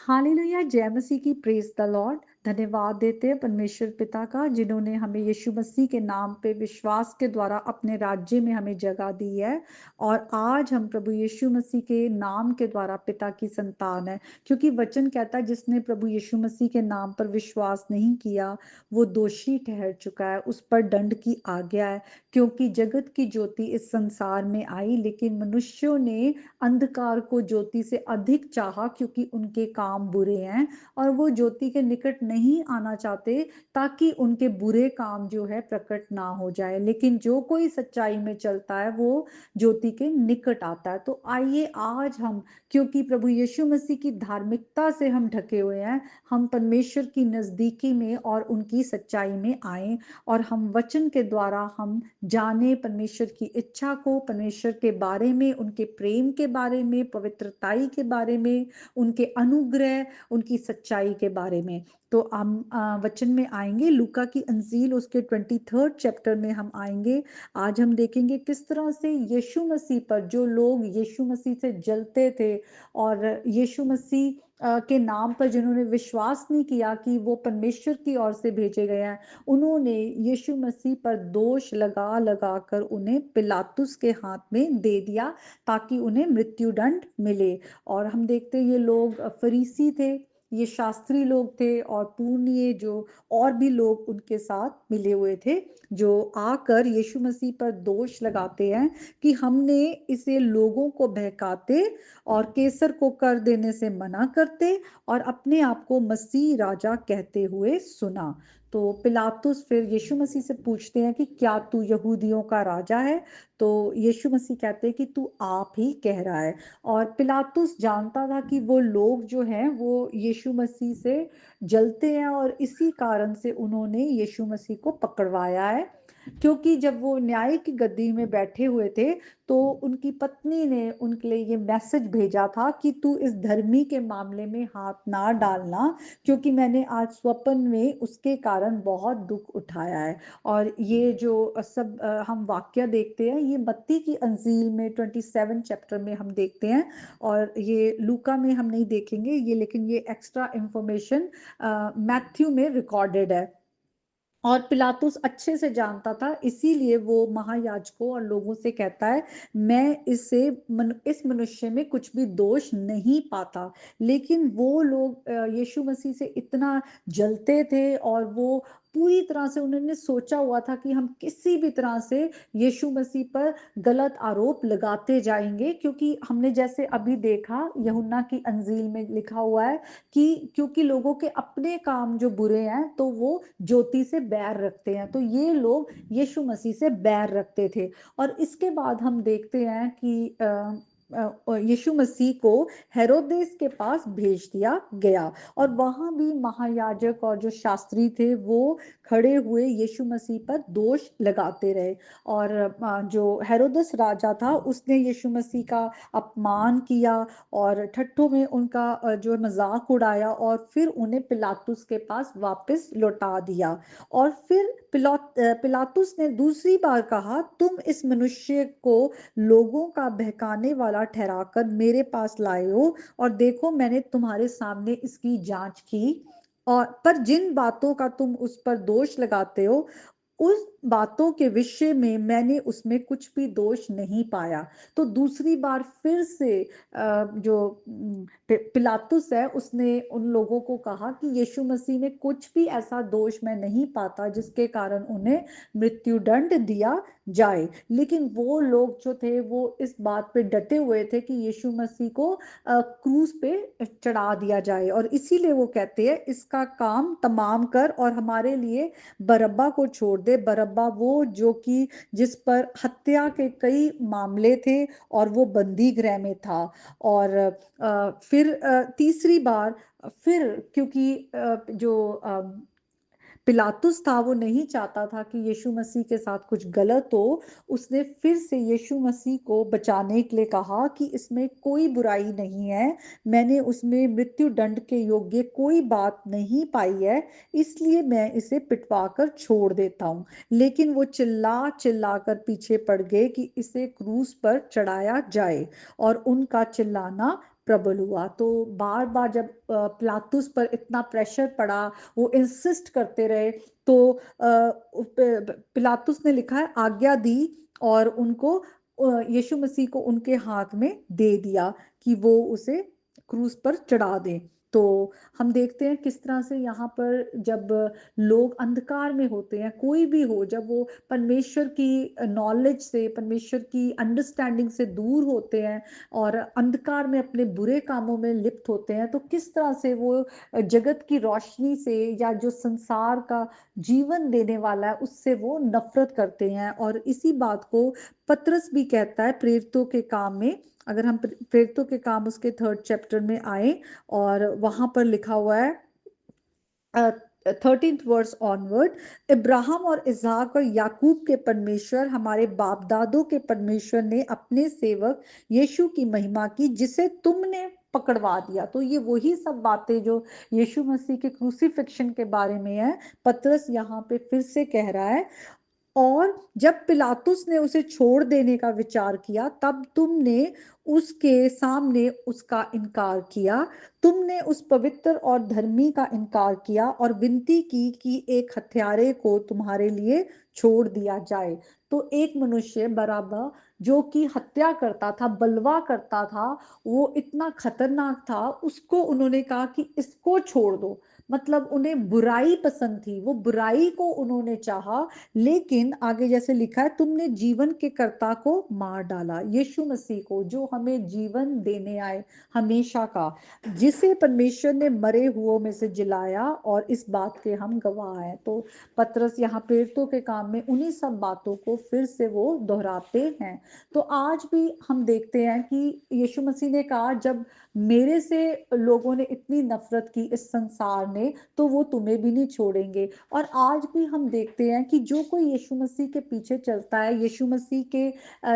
Hallelujah, जय मसीह की, praise the Lord. धन्यवाद देते हैं परमेश्वर पिता का, जिन्होंने हमें यीशु मसीह के नाम पे विश्वास के द्वारा अपने राज्य में हमें जगह दी है। और आज हम प्रभु यीशु मसीह के नाम के द्वारा पिता की संतान है, क्योंकि वचन कहता है जिसने प्रभु यीशु मसीह के नाम पर विश्वास नहीं किया वो दोषी ठहर चुका है, उस पर दंड की आज्ञा है। क्योंकि जगत की ज्योति इस संसार में आई, लेकिन मनुष्यों ने अंधकार को ज्योति से अधिक चाहा, क्योंकि उनके काम बुरे हैं और वो ज्योति के निकट नहीं आना चाहते, ताकि उनके बुरे काम जो है प्रकट ना हो जाए। लेकिन जो कोई सच्चाई में चलता है वो ज्योति के निकट आता है। तो आइए आज हम, क्योंकि प्रभु यीशु मसीह की धार्मिकता से हम ढके हुए हैं, हम परमेश्वर की नजदीकी में और उनकी सच्चाई में आए, और हम वचन के द्वारा हम जाने परमेश्वर की इच्छा को, परमेश्वर के बारे में, उनके प्रेम के बारे में, पवित्रताई के बारे में, उनके अनुग्रह, उनकी सच्चाई के बारे में। तो हम वचन में आएंगे, लूका की अंजील उसके 23rd चैप्टर में हम आएंगे। आज हम देखेंगे किस तरह से यीशु मसीह पर, जो लोग यीशु मसीह से जलते थे और यीशु मसीह के नाम पर जिन्होंने विश्वास नहीं किया कि वो परमेश्वर की ओर से भेजे गए हैं, उन्होंने यीशु मसीह पर दोष लगा लगा कर उन्हें पिलातुस के हाथ में दे दिया, ताकि उन्हें मृत्युदंड मिले। और हम देखते ये लोग फरीसी थे, ये शास्त्री लोग थे, और पूर्णिये जो और भी लोग उनके साथ मिले हुए थे, जो आकर यीशु मसीह पर दोष लगाते हैं कि हमने इसे लोगों को बहकाते और कैसर को कर देने से मना करते और अपने आप को मसीह राजा कहते हुए सुना। तो पिलातुस फिर यीशु मसीह से पूछते हैं कि क्या तू यहूदियों का राजा है? तो यीशु मसीह कहते हैं कि तू आप ही कह रहा है। और पिलातुस जानता था कि वो लोग जो हैं वो यीशु मसीह से जलते हैं, और इसी कारण से उन्होंने यीशु मसीह को पकड़वाया है। क्योंकि जब वो न्याय की गद्दी में बैठे हुए थे, तो उनकी पत्नी ने उनके लिए ये मैसेज भेजा था कि तू इस धर्मी के मामले में हाथ ना डालना, क्योंकि मैंने आज स्वप्न में उसके कारण बहुत दुख उठाया है। और ये जो सब हम वाक्य देखते हैं, ये मत्ती की अंजील में 27 चैप्टर में हम देखते हैं, और ये लूका में हम नहीं देखेंगे ये, लेकिन ये एक्स्ट्रा इंफॉर्मेशन मैथ्यू में रिकॉर्डेड है। और पिलातुस अच्छे से जानता था, इसीलिए वो महायाजकों और लोगों से कहता है, मैं इस मनुष्य में कुछ भी दोष नहीं पाता। लेकिन वो लोग यीशु मसीह से इतना जलते थे, और वो पूरी तरह से उन्होंने सोचा हुआ था कि हम किसी भी तरह से यीशु मसीह पर गलत आरोप लगाते जाएंगे, क्योंकि हमने जैसे अभी देखा यूहन्ना की अंजील में लिखा हुआ है कि क्योंकि लोगों के अपने काम जो बुरे हैं तो वो ज्योति से बैर रखते हैं, तो ये लोग यीशु मसीह से बैर रखते थे। और इसके बाद हम देखते हैं कि यीशु मसीह को हेरोदेस के पास भेज दिया गया, और वहां भी महायाजक और जो शास्त्री थे वो खड़े हुए यीशु मसीह पर दोष लगाते रहे। और जो हेरोदेस राजा था उसने यीशु मसीह का अपमान किया और ठट्ठों में उनका जो मजाक उड़ाया, और फिर उन्हें पिलातुस के पास वापस लौटा दिया। और फिर पिलातुस ने दूसरी बार कहा, तुम इस मनुष्य को लोगों का बहकाने वाला ठहराकर मेरे पास लाए हो, और देखो मैंने तुम्हारे सामने इसकी जांच की, और पर जिन बातों का तुम उस पर दोष लगाते हो, उस बातों के विषय में मैंने उसमें कुछ भी दोष नहीं पाया। तो दूसरी बार फिर से जो पिलातुस है उसने उन लोगों को कहा कि यीशु मसीह में कुछ भी ऐसा दोष मैं नहीं पाता जिसके कारण उन्हें मृत्युदंड दिया जाए। लेकिन वो लोग जो थे वो इस बात पे डटे हुए थे कि यीशु मसीह को क्रूस पे चढ़ा दिया जाए, और इसीलिए वो कहते हैं इसका काम तमाम कर और हमारे लिए बरअब्बा को छोड़ दे। बरअब्बा वो जो कि जिस पर हत्या के कई मामले थे और वो बंदी गृह में था। और फिर तीसरी बार फिर क्योंकि जो पिलातुस था वो नहीं चाहता था कि यीशु मसीह के साथ कुछ गलत हो, उसने फिर से यीशु मसीह को बचाने के लिए कहा कि इसमें कोई बुराई नहीं है, मैंने उसमें मृत्यु दंड के योग्य कोई बात नहीं पाई है, इसलिए मैं इसे पिटवा कर छोड़ देता हूँ। लेकिन वो चिल्ला चिल्ला कर पीछे पड़ गए कि इसे क्रूस पर चढ़ाया जाए, और उनका चिल्लाना प्रबल हुआ। तो बार बार जब पिलातुस पर इतना प्रेशर पड़ा, वो इंसिस्ट करते रहे, तो पिलातुस ने लिखा है आज्ञा दी और उनको यीशु मसीह को उनके हाथ में दे दिया कि वो उसे क्रूस पर चढ़ा दें। तो हम देखते हैं किस तरह से यहाँ पर जब लोग अंधकार में होते हैं, कोई भी हो, जब वो परमेश्वर की नॉलेज से, परमेश्वर की अंडरस्टैंडिंग से दूर होते हैं और अंधकार में अपने बुरे कामों में लिप्त होते हैं, तो किस तरह से वो जगत की रोशनी से या जो संसार का जीवन देने वाला है उससे वो नफरत करते हैं। और इसी बात को पतरस भी कहता है प्रेरितों के काम में। अगर हम प्रेरितों के काम उसके 3rd चैप्टर में आए, और वहां पर लिखा हुआ है 13th वर्स ऑनवर्ड, इब्राहिम और इसहाक और याकूब के परमेश्वर, हमारे बाप दादों के परमेश्वर ने अपने सेवक यीशु की महिमा की, जिसे तुमने पकड़वा दिया। तो ये वही सब बातें जो यीशु मसीह के क्रूसिफिक्शन के बारे में है, पतरस यहाँ पे फिर से कह रहा है। और जब पिलातुस ने उसे छोड़ देने का विचार किया, तब तुमने उसके सामने उसका इनकार किया। तुमने उस पवित्र और धर्मी का इनकार किया और विनती की कि एक हत्यारे को तुम्हारे लिए छोड़ दिया जाए। तो एक मनुष्य बराबर जो कि हत्या करता था, बलवा करता था, वो इतना खतरनाक था, उसको उन्होंने कहा कि इसको छोड़ दो। मतलब उन्हें बुराई पसंद थी, वो बुराई को उन्होंने चाहा। लेकिन आगे जैसे लिखा है, तुमने जीवन के कर्ता को मार डाला, यीशु मसीह को, जो हमें जीवन देने आए हमेशा का, जिसे परमेश्वर ने मरे हुओं में से जिलाया, और इस बात के हम गवाह हैं। तो पतरस यहाँ प्रेरितों के काम में उन्हीं सब बातों को फिर से वो दोहराते हैं। तो आज भी हम देखते हैं कि यीशु मसीह ने कहा, जब मेरे से लोगों ने इतनी नफरत की इस संसार ने, तो वो तुम्हें भी नहीं छोड़ेंगे। और आज भी हम देखते हैं कि जो कोई यीशु मसीह के पीछे चलता है, यीशु मसीह के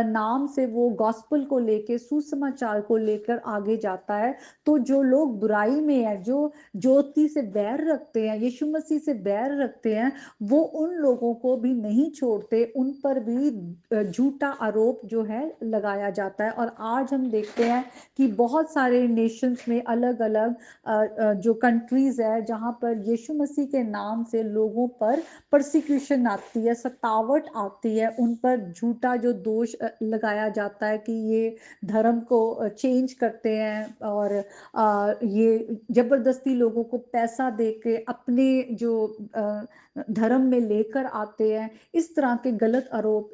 नाम से वो गॉस्पल को लेके, सुसमाचार को लेकर आगे जाता है, तो जो लोग बुराई में है, जो ज्योति से बैर रखते हैं, यीशु मसीह से बैर रखते हैं, वो उन लोगों को भी नहीं छोड़ते, उन पर भी झूठा आरोप जो है लगाया जाता है। और आज हम देखते हैं कि बहुत सारे नेशंस में अलग अलग जो कंट्रीज है, जहां पर यीशु मसीह के नाम से लोगों पर परसिक्यूशन आती है, सतावट आती है, उन पर झूठा जो दोष लगाया जाता है कि ये धर्म को चेंज करते हैं, और ये जबरदस्ती लोगों को पैसा दे के अपने जो धर्म में लेकर आते हैं। इस तरह के गलत आरोप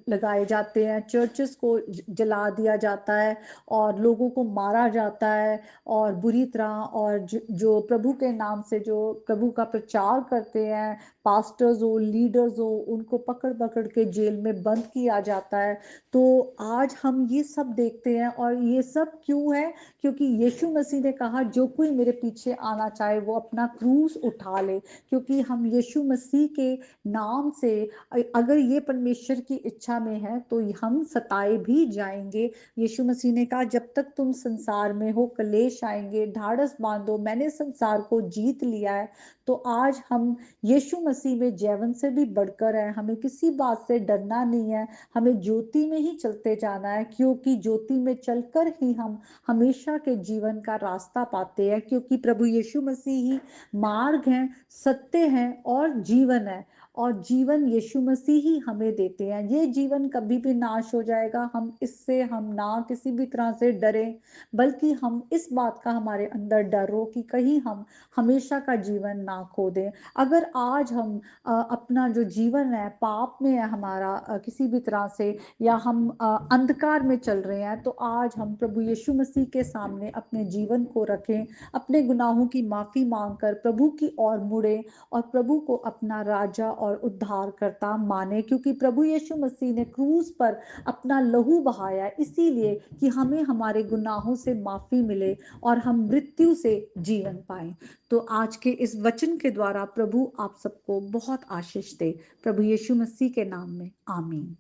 लगाए जाते हैं, चर्चेस को जला दिया जाता है और लोगों को मारा जाता है, और बुरी तरह, और जो प्रभु के नाम से जो प्रभु का प्रचार करते हैं, पास्टर्स हो, लीडर्स हो, उनको पकड़ पकड़ के जेल में बंद किया जाता है। तो आज हम ये सब देखते हैं, और ये सब क्यों है? क्योंकि यीशु मसीह ने कहा, जो कोई मेरे पीछे आना चाहे वो अपना क्रूस उठा ले। क्योंकि हम यीशु मसीह के नाम से, अगर ये परमेश्वर की इच्छा में है, तो हम सताए भी जाएंगे। यीशु मसीह ने कहा, जब तक तुम संसार में हो कलेश आएंगे, ढाढ़स बांधो, मैंने संसार को जीत लिया है। तो आज हम यीशु मसीह में जैवन से भी बढ़कर है, हमें किसी बात से डरना नहीं है, हमें ज्योति में ही चलते जाना है, क्योंकि ज्योति में चलकर ही हम हमेशा के जीवन का रास्ता पाते हैं। क्योंकि प्रभु यीशु मसीह ही मार्ग है, सत्य है और जीवन है, और जीवन यीशु मसीह ही हमें देते हैं। ये जीवन कभी भी नाश हो जाएगा, हम इससे हम ना किसी भी तरह से डरें, बल्कि हम इस बात का हमारे अंदर डर हो कि कहीं हम हमेशा का जीवन ना खो दें। अगर आज हम अपना जो जीवन है पाप में है हमारा, किसी भी तरह से, या हम अंधकार में चल रहे हैं, तो आज हम प्रभु यीशु मसीह के सामने अपने जीवन को रखें, अपने गुनाहों की माफी मांगकर प्रभु की ओर मुड़े, और प्रभु को अपना राजा और उद्धारकर्ता माने। क्योंकि प्रभु यीशु मसीह ने क्रूस पर अपना लहू बहाया, इसीलिए कि हमें हमारे गुनाहों से माफी मिले और हम मृत्यु से जीवन पाएं। तो आज के इस वचन के द्वारा प्रभु आप सबको बहुत आशीष दे। प्रभु यीशु मसीह के नाम में आमीन।